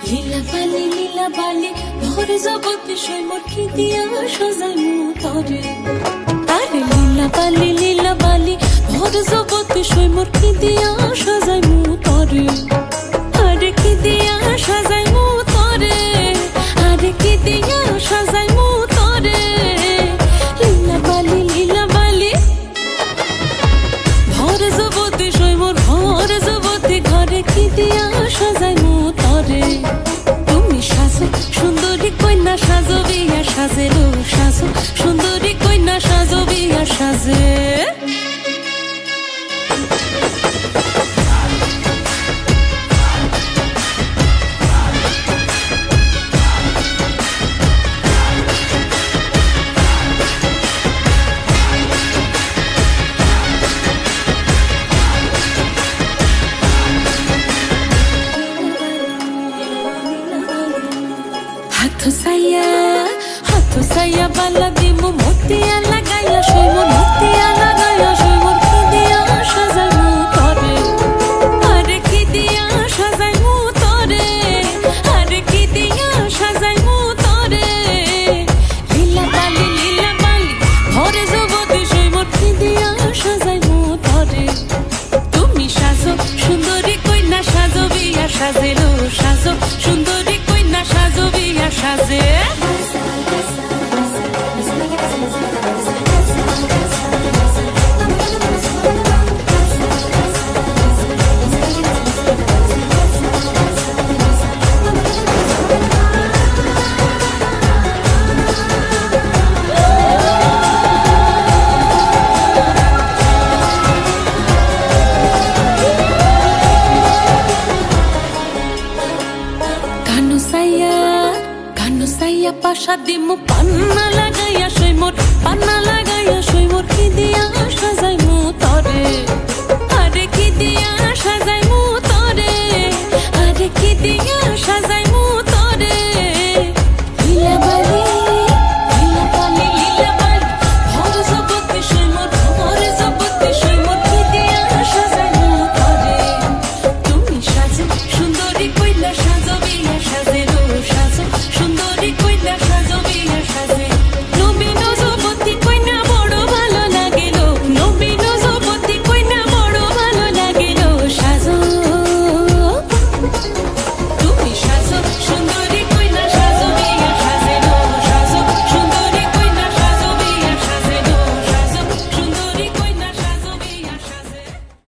লীলা বালি ভর জগতে সৈমর কি দিয়া সাজাই মুতরে আরে লীলা বালি ভর জগতে সৈমর কি দিয়া সাজাই মুতরে আরে কি দিয়া সাজাই মুতরে আরে কি দিয়া সাজাই মুতরে লীলা বালি ভর জগতে সৈমর ভর জগতে ঘরে কি দিয়া সাজাই মুতরে সুন্দরী কন্যা সাজো বিয়া সাজে লো সাজো সুন্দরী কন্যা সাজো বিয়া সাজে হাতো সাইয়া বালা দিমু মতিয়া লাগাইয়া সৈমর মতিয়া লাগাইয়া সৈমর কি দিয়া সাজাই মুতরে আরে কি দিয়া সাজাই মুতরে আরে কি দিয়া সাজাই মুতরে লীলা বালি ভরে জগতে সৈমর কি দিয়া সাজাই মুতরে তুমি সাজো সুন্দরী কন্যা সাজো বিয়া সাজেলো সাজো সুন্দরী কন্যা সাজো বিয়া সাজে কানু সাইয়া পাশা দিমু পান্নালা